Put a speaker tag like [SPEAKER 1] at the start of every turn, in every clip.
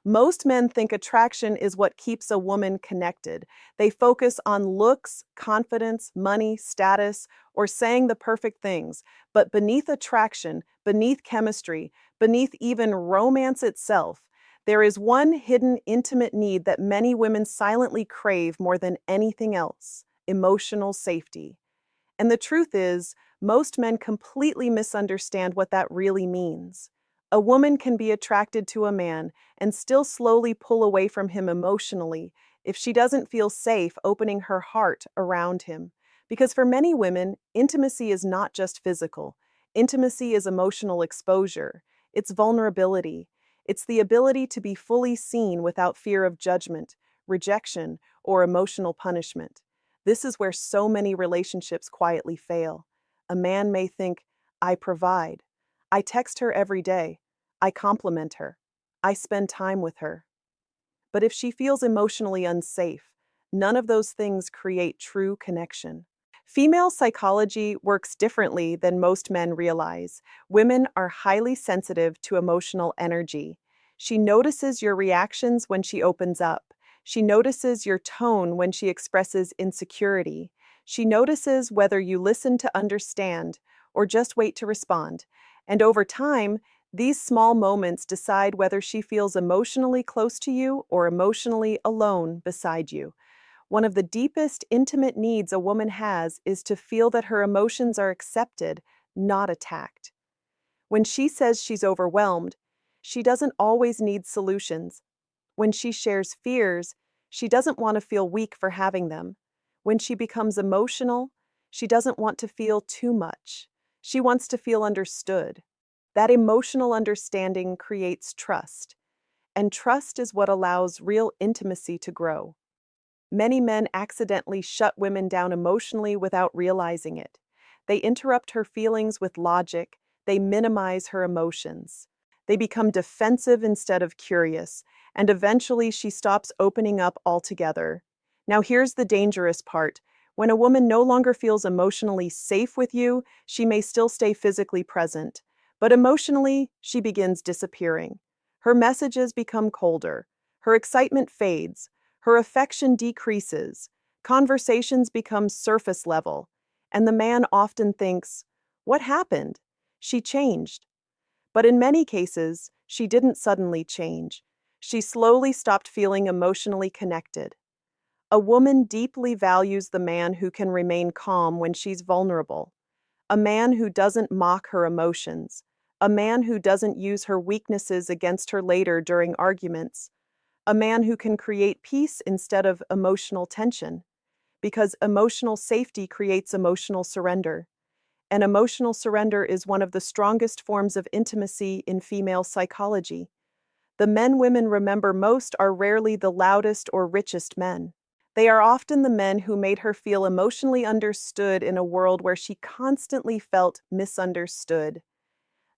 [SPEAKER 1] Most men think attraction is what keeps a woman connected. They focus on looks, confidence, money, status, or saying the perfect things. But beneath attraction, beneath chemistry, beneath even romance itself, there is one hidden intimate need that many women silently crave more than anything else: emotional safety. And the truth is, most men completely misunderstand what that really means. A woman can be attracted to a man and still slowly pull away from him emotionally if she doesn't feel safe opening her heart around him. Because for many women, intimacy is not just physical. Intimacy is emotional exposure. It's vulnerability. It's the ability to be fully seen without fear of judgment, rejection, or emotional punishment. This is where so many relationships quietly fail. A man may think, I provide. I text her every day. I compliment her. I spend time with her. But if she feels emotionally unsafe, none of those things create true connection. Female psychology works differently than most men realize. Women are highly sensitive to emotional energy. She notices your reactions when she opens up. She notices your tone when she expresses insecurity. She notices whether you listen to understand or just wait to respond. And over time, these small moments decide whether she feels emotionally close to you or emotionally alone beside you. One of the deepest, intimate needs a woman has is to feel that her emotions are accepted, not attacked. When she says she's overwhelmed, she doesn't always need solutions. When she shares fears, she doesn't want to feel weak for having them. When she becomes emotional, she doesn't want to feel too much. She wants to feel understood. That emotional understanding creates trust, and trust is what allows real intimacy to grow. Many men accidentally shut women down emotionally without realizing it. They interrupt her feelings with logic, they minimize her emotions. They become defensive instead of curious, and eventually she stops opening up altogether. Now, here's the dangerous part. When a woman no longer feels emotionally safe with you, she may still stay physically present, but emotionally, she begins disappearing. Her messages become colder, her excitement fades, her affection decreases, conversations become surface level, and the man often thinks, what happened? She changed. But in many cases, she didn't suddenly change. She slowly stopped feeling emotionally connected. A woman deeply values the man who can remain calm when she's vulnerable, a man who doesn't mock her emotions, a man who doesn't use her weaknesses against her later during arguments, a man who can create peace instead of emotional tension, because emotional safety creates emotional surrender. And emotional surrender is one of the strongest forms of intimacy in female psychology. The men women remember most are rarely the loudest or richest men. They are often the men who made her feel emotionally understood in a world where she constantly felt misunderstood.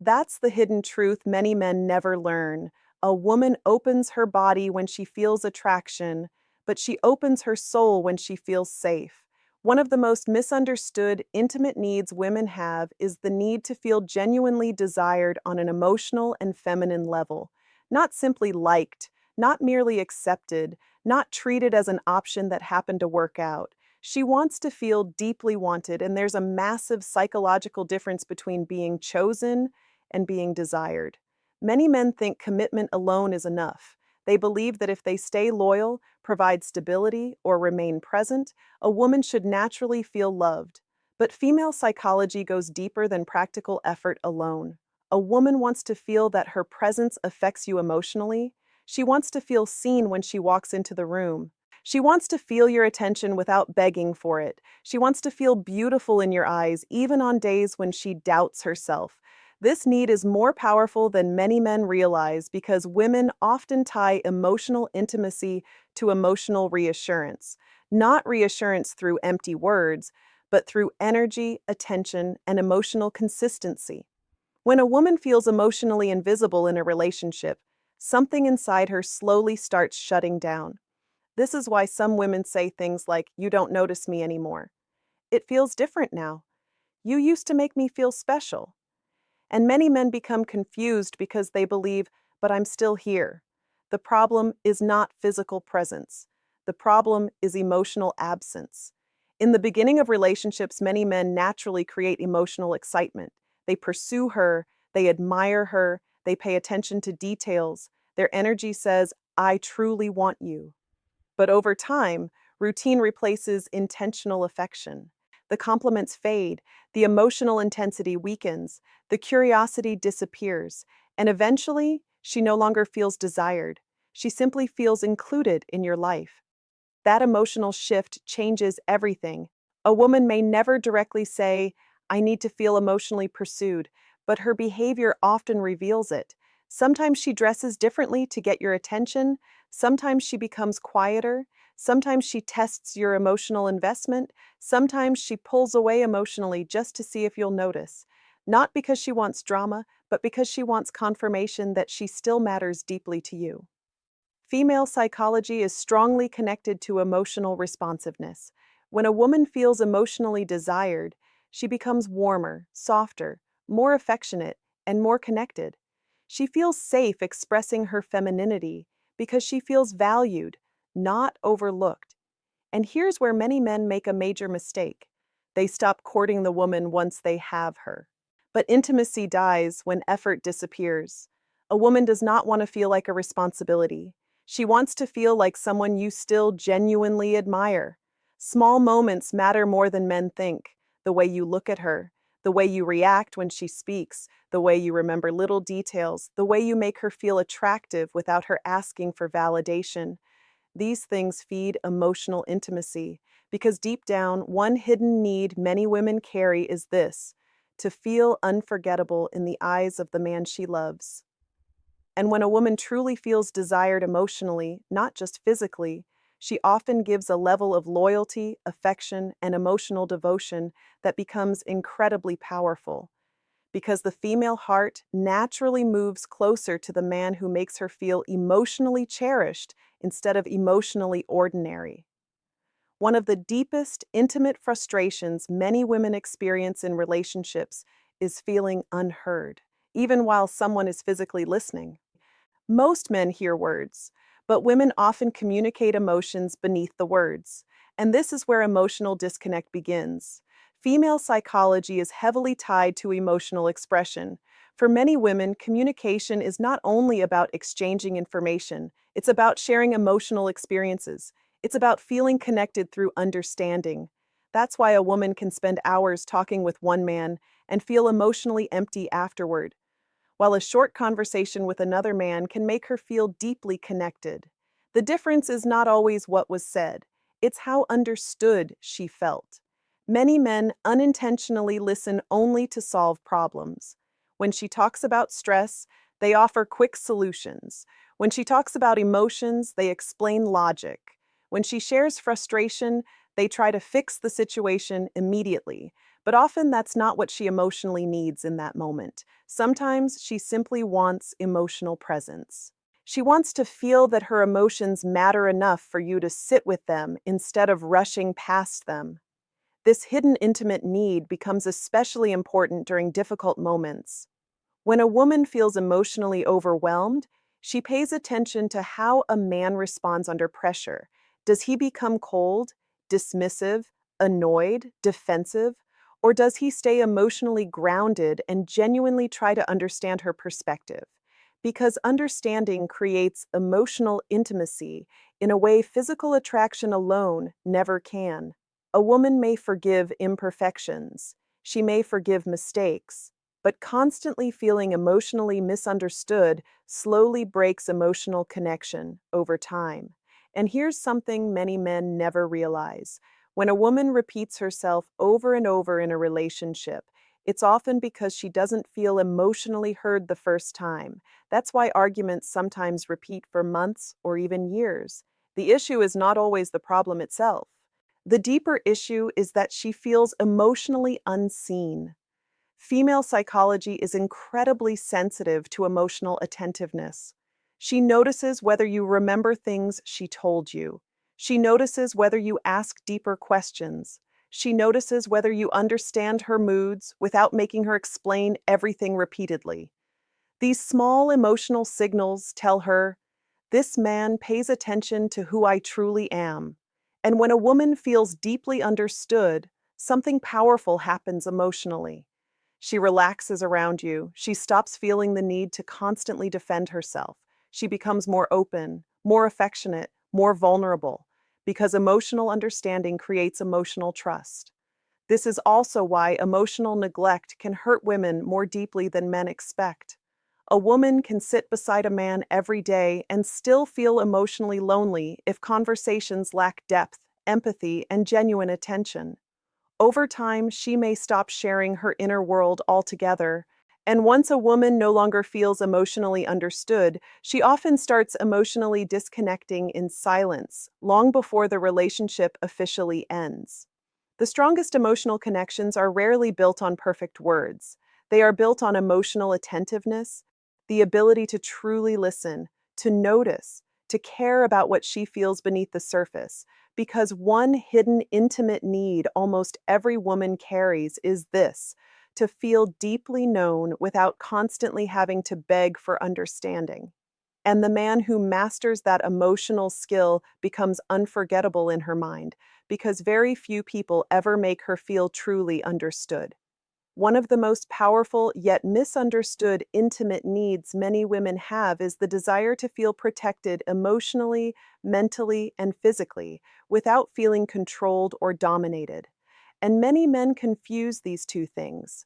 [SPEAKER 1] That's the hidden truth many men never learn. A woman opens her body when she feels attraction, but she opens her soul when she feels safe. One of the most misunderstood, intimate needs women have is the need to feel genuinely desired on an emotional and feminine level. Not simply liked, not merely accepted, not treated as an option that happened to work out. She wants to feel deeply wanted, and there's a massive psychological difference between being chosen and being desired. Many men think commitment alone is enough. They believe that if they stay loyal, provide stability, or remain present, a woman should naturally feel loved. But female psychology goes deeper than practical effort alone. A woman wants to feel that her presence affects you emotionally. She wants to feel seen when she walks into the room. She wants to feel your attention without begging for it. She wants to feel beautiful in your eyes, even on days when she doubts herself. This need is more powerful than many men realize because women often tie emotional intimacy to emotional reassurance. Not reassurance through empty words, but through energy, attention, and emotional consistency. When a woman feels emotionally invisible in a relationship, something inside her slowly starts shutting down. This is why some women say things like, "You don't notice me anymore." "It feels different now." "You used to make me feel special." And many men become confused because they believe, but I'm still here. The problem is not physical presence. The problem is emotional absence. In the beginning of relationships, many men naturally create emotional excitement. They pursue her, they admire her, they pay attention to details. Their energy says, I truly want you. But over time, routine replaces intentional affection. The compliments fade, the emotional intensity weakens, the curiosity disappears, and eventually, she no longer feels desired. She simply feels included in your life. That emotional shift changes everything. A woman may never directly say, I need to feel emotionally pursued, but her behavior often reveals it. Sometimes she dresses differently to get your attention. Sometimes she becomes quieter. Sometimes she tests your emotional investment. Sometimes she pulls away emotionally just to see if you'll notice. Not because she wants drama, but because she wants confirmation that she still matters deeply to you. Female psychology is strongly connected to emotional responsiveness. When a woman feels emotionally desired, she becomes warmer, softer, more affectionate, and more connected. She feels safe expressing her femininity because she feels valued, not overlooked. And here's where many men make a major mistake. They stop courting the woman once they have her. But intimacy dies when effort disappears. A woman does not want to feel like a responsibility. She wants to feel like someone you still genuinely admire. Small moments matter more than men think. The way you look at her, the way you react when she speaks, the way you remember little details, the way you make her feel attractive without her asking for validation. These things feed emotional intimacy because deep down, one hidden need many women carry is this: to feel unforgettable in the eyes of the man she loves. And when a woman truly feels desired emotionally, not just physically, she often gives a level of loyalty, affection, and emotional devotion that becomes incredibly powerful. Because the female heart naturally moves closer to the man who makes her feel emotionally cherished instead of emotionally ordinary. One of the deepest, intimate frustrations many women experience in relationships is feeling unheard, even while someone is physically listening. Most men hear words, but women often communicate emotions beneath the words, and this is where emotional disconnect begins. Female psychology is heavily tied to emotional expression. For many women, communication is not only about exchanging information, it's about sharing emotional experiences. It's about feeling connected through understanding. That's why a woman can spend hours talking with one man and feel emotionally empty afterward, while a short conversation with another man can make her feel deeply connected. The difference is not always what was said, it's how understood she felt. Many men unintentionally listen only to solve problems. When she talks about stress, they offer quick solutions. When she talks about emotions, they explain logic. When she shares frustration, they try to fix the situation immediately. But often that's not what she emotionally needs in that moment. Sometimes she simply wants emotional presence. She wants to feel that her emotions matter enough for you to sit with them instead of rushing past them. This hidden intimate need becomes especially important during difficult moments. When a woman feels emotionally overwhelmed, she pays attention to how a man responds under pressure. Does he become cold, dismissive, annoyed, defensive, or does he stay emotionally grounded and genuinely try to understand her perspective? Because understanding creates emotional intimacy in a way physical attraction alone never can. A woman may forgive imperfections. She may forgive mistakes, but constantly feeling emotionally misunderstood slowly breaks emotional connection over time. And here's something many men never realize. When a woman repeats herself over and over in a relationship, it's often because she doesn't feel emotionally heard the first time. That's why arguments sometimes repeat for months or even years. The issue is not always the problem itself. The deeper issue is that she feels emotionally unseen. Female psychology is incredibly sensitive to emotional attentiveness. She notices whether you remember things she told you. She notices whether you ask deeper questions. She notices whether you understand her moods without making her explain everything repeatedly. These small emotional signals tell her, This man pays attention to who I truly am. And when a woman feels deeply understood, something powerful happens emotionally. She relaxes around you. She stops feeling the need to constantly defend herself. She becomes more open, more affectionate, more vulnerable, because emotional understanding creates emotional trust. This is also why emotional neglect can hurt women more deeply than men expect. A woman can sit beside a man every day and still feel emotionally lonely if conversations lack depth, empathy, and genuine attention. Over time, she may stop sharing her inner world altogether. And once a woman no longer feels emotionally understood, she often starts emotionally disconnecting in silence, long before the relationship officially ends. The strongest emotional connections are rarely built on perfect words. They are built on emotional attentiveness, the ability to truly listen, to notice, to care about what she feels beneath the surface. Because one hidden intimate need almost every woman carries is this: to feel deeply known without constantly having to beg for understanding. And the man who masters that emotional skill becomes unforgettable in her mind, because very few people ever make her feel truly understood. One of the most powerful yet misunderstood intimate needs many women have is the desire to feel protected emotionally, mentally, and physically, without feeling controlled or dominated. And many men confuse these two things.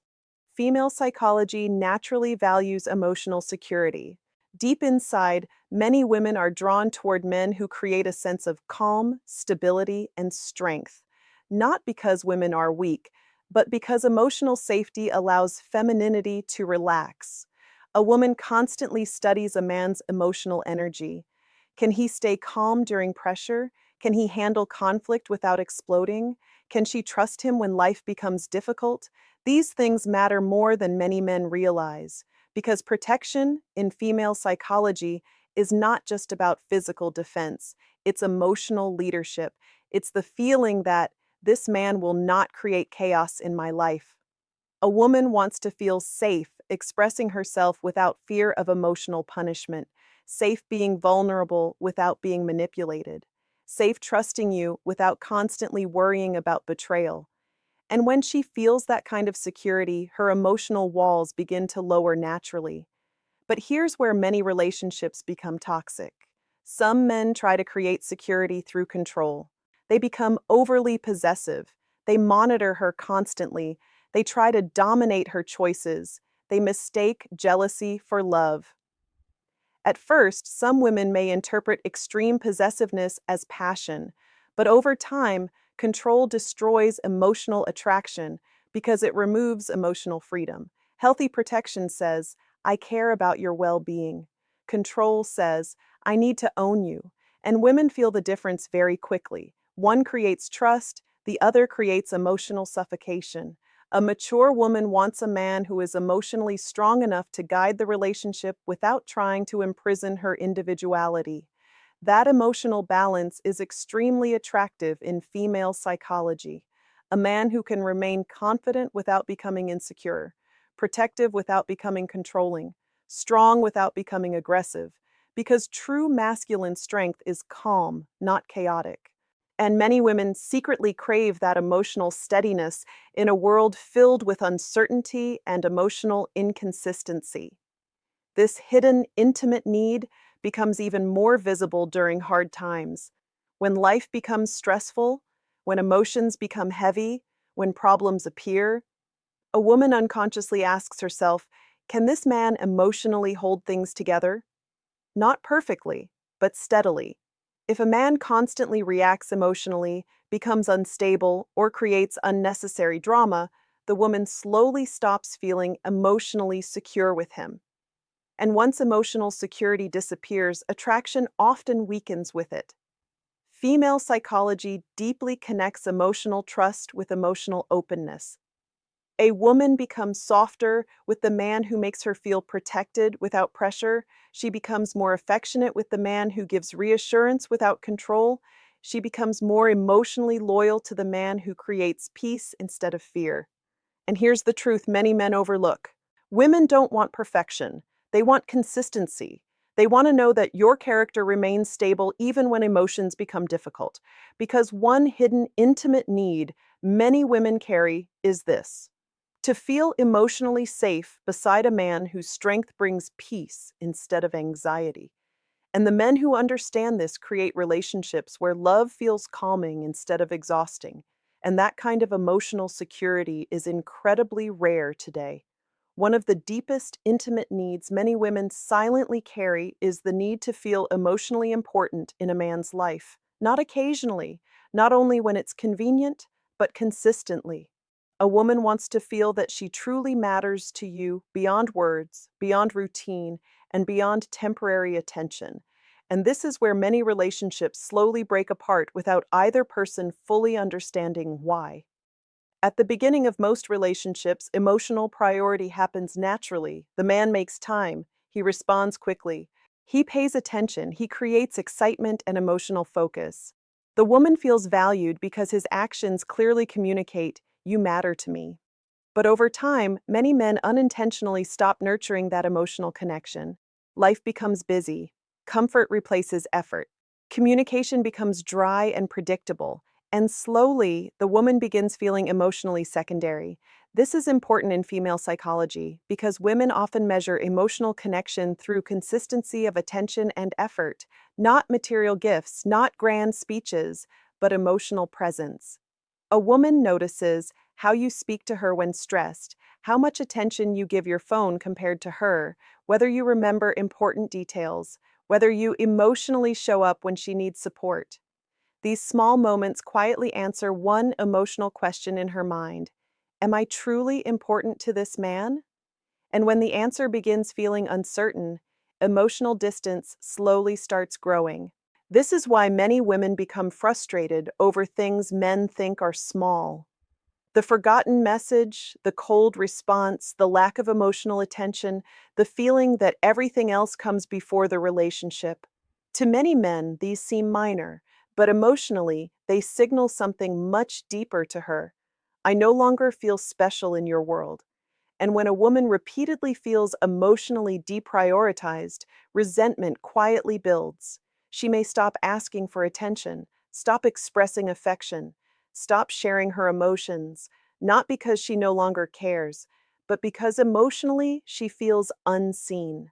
[SPEAKER 1] Female psychology naturally values emotional security. Deep inside, many women are drawn toward men who create a sense of calm, stability, and strength. Not because women are weak, but because emotional safety allows femininity to relax. A woman constantly studies a man's emotional energy. Can he stay calm during pressure? Can he handle conflict without exploding? Can she trust him when life becomes difficult? These things matter more than many men realize, because protection in female psychology is not just about physical defense, it's emotional leadership. It's the feeling that this man will not create chaos in my life. A woman wants to feel safe expressing herself without fear of emotional punishment, safe being vulnerable without being manipulated, safe trusting you without constantly worrying about betrayal. And when she feels that kind of security, her emotional walls begin to lower naturally. But here's where many relationships become toxic. Some men try to create security through control. They become overly possessive. They monitor her constantly. They try to dominate her choices. They mistake jealousy for love. At first, some women may interpret extreme possessiveness as passion, but over time, control destroys emotional attraction because it removes emotional freedom. Healthy protection says, I care about your well being. Control says, I need to own you. And women feel the difference very quickly. One creates trust, the other creates emotional suffocation. A mature woman wants a man who is emotionally strong enough to guide the relationship without trying to imprison her individuality. That emotional balance is extremely attractive in female psychology. A man who can remain confident without becoming insecure, protective without becoming controlling, strong without becoming aggressive, because true masculine strength is calm, not chaotic. And many women secretly crave that emotional steadiness in a world filled with uncertainty and emotional inconsistency. This hidden, intimate need becomes even more visible during hard times. When life becomes stressful, when emotions become heavy, when problems appear, a woman unconsciously asks herself, can this man emotionally hold things together? Not perfectly, but steadily. If a man constantly reacts emotionally, becomes unstable, or creates unnecessary drama, the woman slowly stops feeling emotionally secure with him. And once emotional security disappears, attraction often weakens with it. Female psychology deeply connects emotional trust with emotional openness. A woman becomes softer with the man who makes her feel protected without pressure. She becomes more affectionate with the man who gives reassurance without control. She becomes more emotionally loyal to the man who creates peace instead of fear. And here's the truth many men overlook. Women don't want perfection. They want consistency. They want to know that your character remains stable even when emotions become difficult. Because one hidden, intimate need many women carry is this: to feel emotionally safe beside a man whose strength brings peace instead of anxiety. And the men who understand this create relationships where love feels calming instead of exhausting. And that kind of emotional security is incredibly rare today. One of the deepest, intimate needs many women silently carry is the need to feel emotionally important in a man's life. Not occasionally, not only when it's convenient, but consistently. A woman wants to feel that she truly matters to you beyond words, beyond routine, and beyond temporary attention. And this is where many relationships slowly break apart without either person fully understanding why. At the beginning of most relationships, emotional priority happens naturally. The man makes time, he responds quickly, he pays attention, he creates excitement and emotional focus. The woman feels valued because his actions clearly communicate, "You matter to me." But over time, many men unintentionally stop nurturing that emotional connection. Life becomes busy. Comfort replaces effort. Communication becomes dry and predictable. And slowly, the woman begins feeling emotionally secondary. This is important in female psychology because women often measure emotional connection through consistency of attention and effort, not material gifts, not grand speeches, but emotional presence. A woman notices how you speak to her when stressed, how much attention you give your phone compared to her, whether you remember important details, whether you emotionally show up when she needs support. These small moments quietly answer one emotional question in her mind: am I truly important to this man? And when the answer begins feeling uncertain, emotional distance slowly starts growing. This is why many women become frustrated over things men think are small. The forgotten message, the cold response, the lack of emotional attention, the feeling that everything else comes before the relationship. To many men, these seem minor, but emotionally, they signal something much deeper to her. I no longer feel special in your world. And when a woman repeatedly feels emotionally deprioritized, resentment quietly builds. She may stop asking for attention, stop expressing affection, stop sharing her emotions, not because she no longer cares, but because emotionally she feels unseen.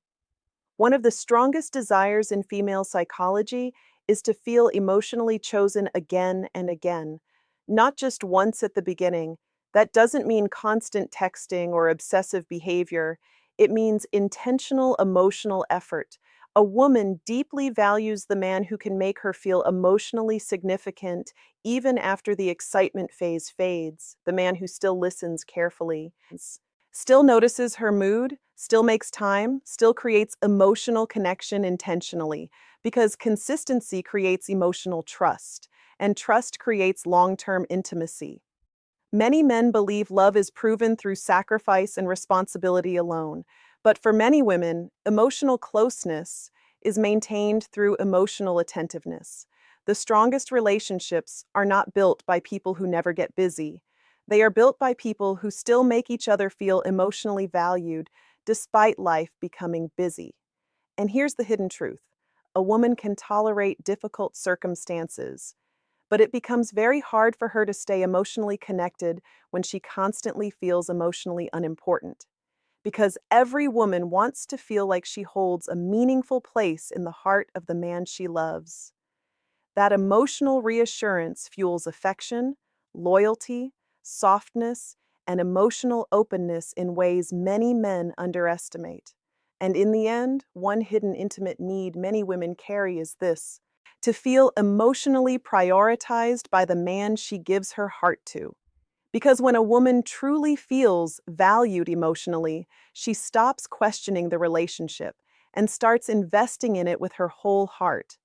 [SPEAKER 1] One of the strongest desires in female psychology is to feel emotionally chosen again and again, not just once at the beginning. That doesn't mean constant texting or obsessive behavior. It means intentional emotional effort. A woman deeply values the man who can make her feel emotionally significant even after the excitement phase fades, the man who still listens carefully, still notices her mood, still makes time, still creates emotional connection intentionally, because consistency creates emotional trust, and trust creates long-term intimacy. Many men believe love is proven through sacrifice and responsibility alone, but for many women, emotional closeness is maintained through emotional attentiveness. The strongest relationships are not built by people who never get busy. They are built by people who still make each other feel emotionally valued despite life becoming busy. And here's the hidden truth: a woman can tolerate difficult circumstances, but it becomes very hard for her to stay emotionally connected when she constantly feels emotionally unimportant. Because every woman wants to feel like she holds a meaningful place in the heart of the man she loves. That emotional reassurance fuels affection, loyalty, softness, and emotional openness in ways many men underestimate. And in the end, one hidden intimate need many women carry is this: to feel emotionally prioritized by the man she gives her heart to. Because when a woman truly feels valued emotionally, she stops questioning the relationship and starts investing in it with her whole heart.